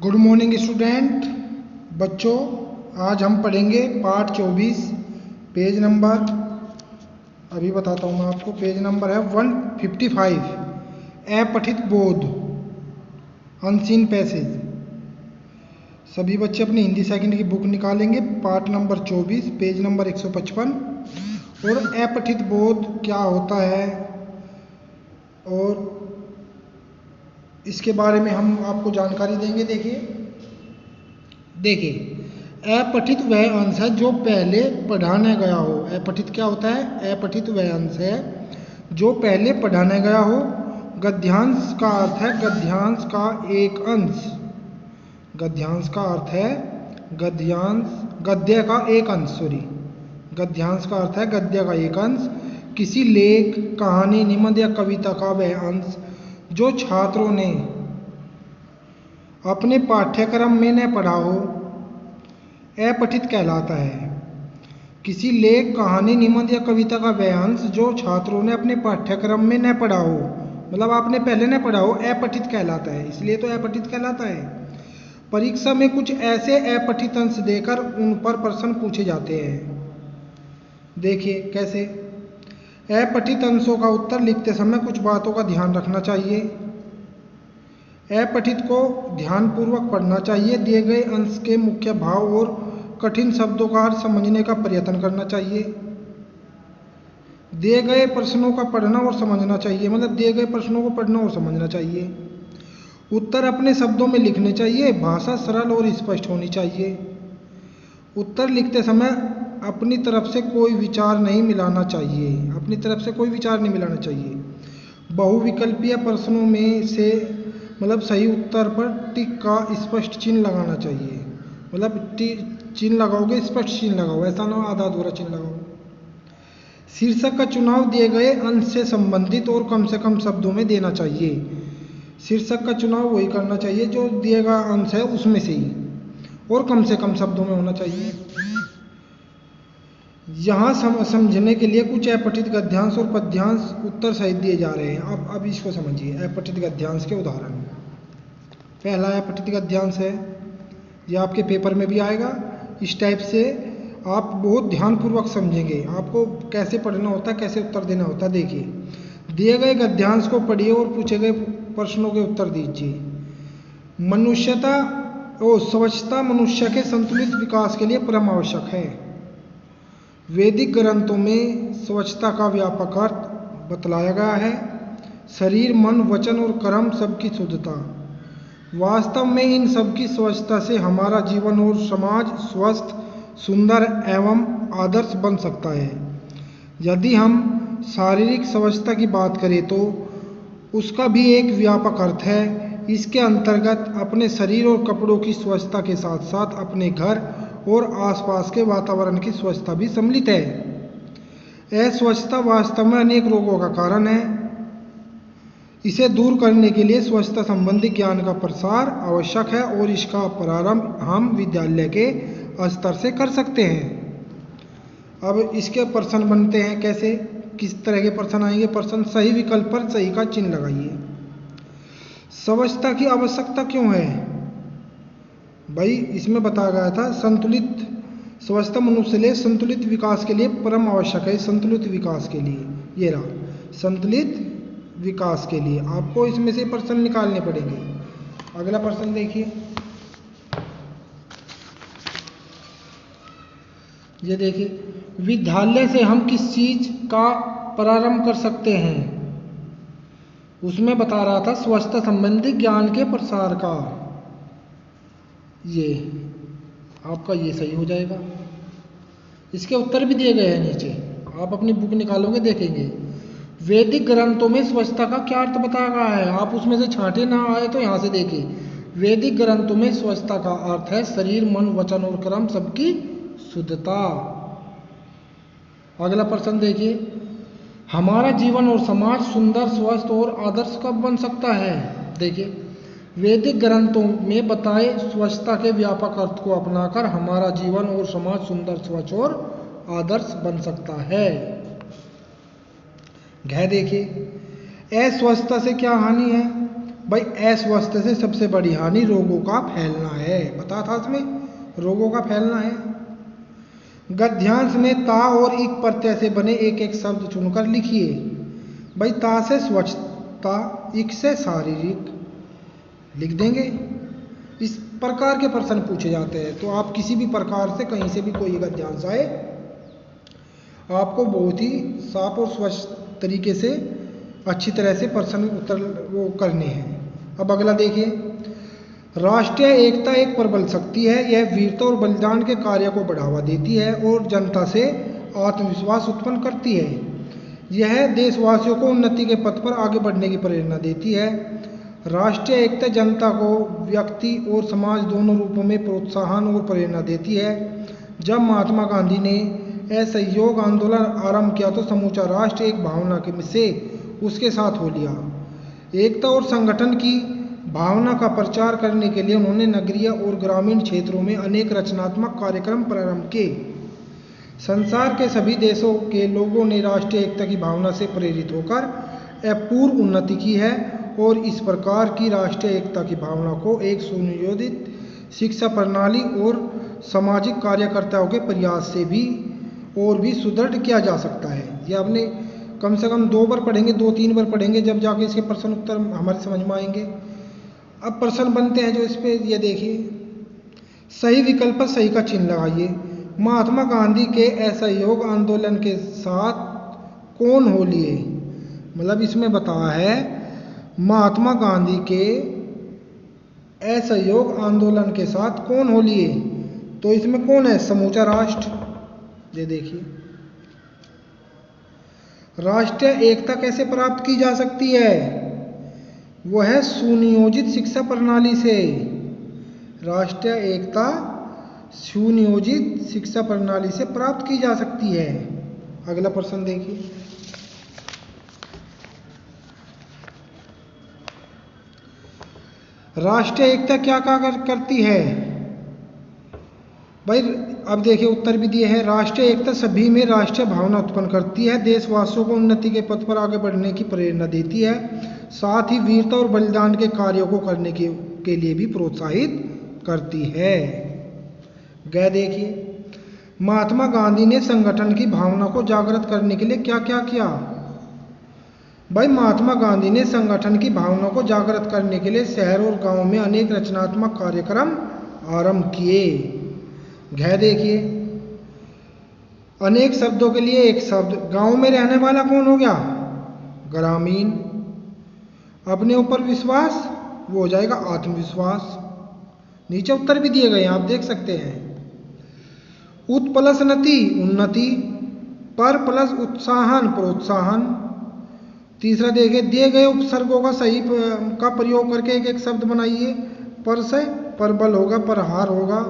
Good morning student. बच्चों, आज हम पढ़ेंगे पाठ 24 पेज नंबर, अभी बताता हूँ मैं आपको। पेज नंबर है 155, अपठित बोध, अनसीन पैसेज। सभी बच्चे अपनी हिंदी सेकंड की बुक निकालेंगे, पाठ नंबर 24 पेज नंबर 155। और अपठित बोध क्या होता है और इसके बारे में हम आपको जानकारी देंगे। देखिए, अपठित वह अंश है जो पहले पढ़ाने गया हो। अपठित क्या होता है? अपठित वह अंश है जो पहले पढ़ाने गया हो। गद्यांश का अर्थ है गद्यांश का एक अंश। गद्यांश का अर्थ है गद्य का एक अंश। गद्यांश का अर्थ है गद्य का एक अंश। किसी लेख, कहानी, निबंध या कविता का वह अंश जो छात्रों ने अपने पाठ्यक्रम में न पढ़ा हो, अपठित कहलाता है। किसी लेख, कहानी, निबंध या कविता का वह अंश जो छात्रों ने अपने पाठ्यक्रम में न पढ़ा हो, मतलब आपने पहले न पढ़ा हो, अपठित कहलाता है। इसलिए तो अपठित कहलाता है। परीक्षा में कुछ ऐसे अपठित अंश देकर उन पर प्रश्न पूछे जाते हैं। देखिए कैसे। अपठित अंशों का उत्तर लिखते समय कुछ बातों का ध्यान रखना चाहिए। अपठित को ध्यानपूर्वक पढ़ना चाहिए। दिए गए अंश के मुख्य भाव और कठिन शब्दों का अर्थ समझने का प्रयत्न करना चाहिए। दिए गए प्रश्नों का पढ़ना और समझना चाहिए, मतलब दिए गए प्रश्नों को पढ़ना और समझना चाहिए। उत्तर अपने शब्दों में लिखने चाहिए। भाषा सरल और स्पष्ट होनी चाहिए। उत्तर लिखते समय अपनी तरफ से कोई विचार नहीं मिलाना चाहिए। बहुविकल्पीय प्रश्नों में से मतलब सही उत्तर पर टिक का स्पष्ट चिन्ह लगाना चाहिए। मतलब चिन्ह लगाओगे, स्पष्ट चिन्ह लगाओ, ऐसा ना आधा अधूरा चिन्ह लगाओ। शीर्षक का चुनाव दिए गए अंश से संबंधित और कम से कम शब्दों में देना चाहिए। शीर्षक का चुनाव वही करना चाहिए जो दिए गया अंश है उसमें से ही, और कम से कम शब्दों में होना चाहिए। यहाँ समझने के लिए कुछ अपठित गद्यांश और पद्यांश उत्तर सहित दिए जा रहे हैं। अब इसको समझिए। अपठित गद्यांश के उदाहरण। पहला अपठित गद्यांश है, ये आपके पेपर में भी आएगा। इस टाइप से आप बहुत ध्यानपूर्वक समझेंगे, आपको कैसे पढ़ना होता है, कैसे उत्तर देना होता है। देखिए, दिए गए गद्यांश को पढ़िए और पूछे गए प्रश्नों के उत्तर दीजिए। स्वच्छता मनुष्य के संतुलित विकास के लिए परम आवश्यक है। वैदिक ग्रंथों में स्वच्छता का व्यापक अर्थ बतलाया गया है। शरीर, मन, वचन और कर्म सबकी शुद्धता। वास्तव में इन सबकी स्वच्छता से हमारा जीवन और समाज स्वस्थ, सुंदर एवं आदर्श बन सकता है। यदि हम शारीरिक स्वच्छता की बात करें तो उसका भी एक व्यापक अर्थ है। इसके अंतर्गत अपने शरीर और कपड़ों की स्वच्छता के साथ साथ अपने घर और आसपास के वातावरण की स्वच्छता भी सम्मिलित है। अस्वच्छता वास्तव में अनेक रोगों का कारण है। इसे दूर करने के लिए स्वच्छता संबंधी ज्ञान का प्रसार आवश्यक है और इसका प्रारंभ हम विद्यालय के स्तर से कर सकते हैं। अब इसके प्रश्न बनते हैं कैसे, किस तरह के प्रश्न आएंगे। प्रश्न, सही विकल्प पर सही का चिन्ह लगाइए। स्वच्छता की आवश्यकता क्यों है? भाई इसमें बताया गया था संतुलित स्वच्छता मनुष्य के संतुलित विकास के लिए परम आवश्यक है। संतुलित विकास के लिए, ये रहा संतुलित विकास के लिए आपको इसमें से प्रश्न निकालने पड़ेंगे। अगला प्रश्न देखिए, ये देखिए, विद्यालय से हम किस चीज का प्रारंभ कर सकते हैं? उसमें बता रहा था स्वच्छता संबंधी ज्ञान के प्रसार का। ये आपका ये सही हो जाएगा। इसके उत्तर भी दिए गए हैं नीचे, आप अपनी बुक निकालोगे देखेंगे। वैदिक ग्रंथों में स्वच्छता का क्या अर्थ बताया गया है, आप उसमें से छांटे ना आए तो यहाँ से देखिए। वैदिक ग्रंथों में स्वच्छता का अर्थ है शरीर, मन, वचन और कर्म सबकी शुद्धता। अगला प्रश्न देखिए, हमारा जीवन और समाज सुंदर, स्वस्थ और आदर्श कब बन सकता है? देखिए, वैदिक ग्रंथों में बताए स्वच्छता के व्यापक अर्थ को अपनाकर हमारा जीवन और समाज सुंदर, स्वच्छ और आदर्श बन सकता है। देखिए, अस्वच्छता से क्या हानि है? भाई अस्वस्थ से सबसे बड़ी हानि रोगों का फैलना है, बता था इसमें, रोगों का फैलना है। गद्यांश में ता और इक प्रत्यय से बने एक एक शब्द चुनकर लिखिए। भाई ता से स्वच्छता, इक से शारीरिक लिख देंगे। इस प्रकार के प्रश्न पूछे जाते हैं, तो आप किसी भी प्रकार से कहीं से भी कोई गद्यांश आए, आपको बहुत ही साफ और स्वच्छ तरीके से अच्छी तरह से प्रश्न उत्तर वो करने हैं। अब अगला देखिए, राष्ट्रीय एकता एक प्रबल शक्ति है। यह वीरता और बलिदान के कार्य को बढ़ावा देती है और जनता से आत्मविश्वास उत्पन्न करती है। यह देशवासियों को उन्नति के पथ पर आगे बढ़ने की प्रेरणा देती है। राष्ट्रीय एकता जनता को व्यक्ति और समाज दोनों रूपों में प्रोत्साहन और प्रेरणा देती है। जब महात्मा गांधी ने असहयोग आंदोलन आरंभ किया तो समूचा राष्ट्र एक भावना के से उसके साथ हो लिया। एकता और संगठन की भावना का प्रचार करने के लिए उन्होंने नगरीय और ग्रामीण क्षेत्रों में अनेक रचनात्मक कार्यक्रम प्रारंभ किए। संसार के सभी देशों के लोगों ने राष्ट्रीय एकता की भावना से प्रेरित होकर अपूर्व उन्नति की है और इस प्रकार की राष्ट्रीय एकता की भावना को एक सुनियोजित शिक्षा प्रणाली और सामाजिक कार्यकर्ताओं के प्रयास से भी और भी सुदृढ़ किया जा सकता है। ये आपने कम से कम 2 बार पढ़ेंगे, 2-3 बार पढ़ेंगे, जब जाके इसके प्रश्न उत्तर हमारे समझ में आएंगे। अब प्रश्न बनते हैं जो इस पे, ये देखिए, सही विकल्प पर सही का चिन्ह लगाइए। महात्मा गांधी के असहयोग आंदोलन के साथ कौन हो लिए, मतलब इसमें बताया है महात्मा गांधी के असहयोग आंदोलन के साथ कौन हो लिए, तो इसमें कौन है, समूचा राष्ट्र। ये देखिए, राष्ट्रीय एकता कैसे प्राप्त की जा सकती है, वो है सुनियोजित शिक्षा प्रणाली से। राष्ट्रीय एकता सुनियोजित शिक्षा प्रणाली से प्राप्त की जा सकती है। अगला प्रश्न देखिए, राष्ट्रीय एकता क्या करती है। भाई अब देखिए उत्तर भी दिए हैं। राष्ट्रीय एकता सभी में राष्ट्रीय भावना उत्पन्न करती है, देशवासियों को उन्नति के पथ पर आगे बढ़ने की प्रेरणा देती है, साथ ही वीरता और बलिदान के कार्यों को करने के लिए भी प्रोत्साहित करती है। गए देखिए, महात्मा गांधी ने संगठन की भावना को जागृत करने के लिए क्या क्या किया। भाई महात्मा गांधी ने संगठन की भावना को जागृत करने के लिए शहर और गांव में अनेक रचनात्मक कार्यक्रम आरंभ किए। घ देखिए, अनेक शब्दों के लिए एक शब्द, गांव में रहने वाला कौन हो गया, ग्रामीण। अपने ऊपर विश्वास, वो हो जाएगा आत्मविश्वास। नीचे उत्तर भी दिए गए हैं, आप देख सकते हैं। उत प्लस नति उन्नति, पर प्लस उत्साहन प्रोत्साहन। तीसरा देखिए, दिए गए उपसर्गों का सही का प्रयोग करके एक एक शब्द बनाइए। पर से परबल होगा, परहार होगा,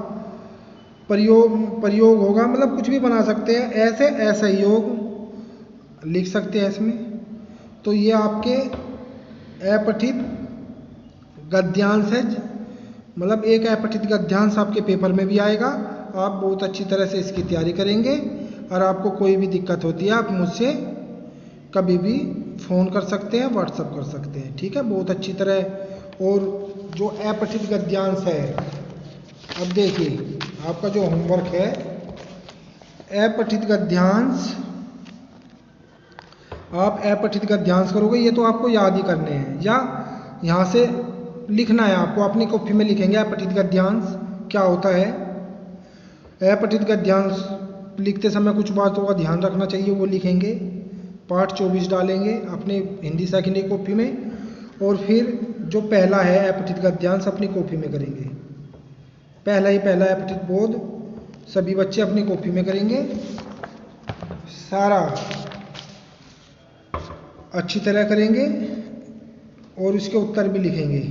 प्रयोग होगा, मतलब कुछ भी बना सकते हैं। ऐसे असहयोग लिख सकते हैं इसमें। तो ये आपके अपठित गद्यांश है, मतलब एक अपठित गद्यांश आपके पेपर में भी आएगा। आप बहुत अच्छी तरह से इसकी तैयारी करेंगे, और आपको कोई भी दिक्कत होती है आप मुझसे कभी भी फ़ोन कर सकते हैं, व्हाट्सअप कर सकते हैं, ठीक है, बहुत अच्छी तरह। और जो अपठित गद्यांश है, अब देखिए आपका जो होमवर्क है, अपठित गद्यांश, आप अपठित गद्यांश करोगे, ये तो आपको याद ही करने हैं, या यहाँ से लिखना है आपको, अपनी कॉपी में लिखेंगे अपठित गद्यांश क्या होता है। अपठित गद्यांश लिखते समय कुछ बातों का ध्यान रखना चाहिए, वो लिखेंगे। पाठ 24 डालेंगे अपने हिंदी सेकेंडरी कॉपी में, और फिर जो पहला है अपठित गद्यांश अपनी कॉपी में करेंगे। पहला अपठित बोध सभी बच्चे अपनी कॉपी में करेंगे, सारा अच्छी तरह करेंगे, और उसके उत्तर भी लिखेंगे,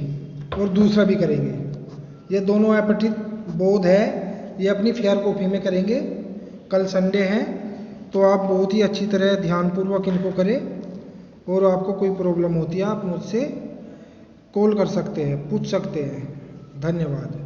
और दूसरा भी करेंगे। ये दोनों अपठित बोध है, ये अपनी फेयर कॉपी में करेंगे। कल संडे है, तो आप बहुत ही अच्छी तरह ध्यानपूर्वक इनको करें, और आपको कोई प्रॉब्लम होती है आप मुझसे कॉल कर सकते हैं, पूछ सकते हैं। धन्यवाद।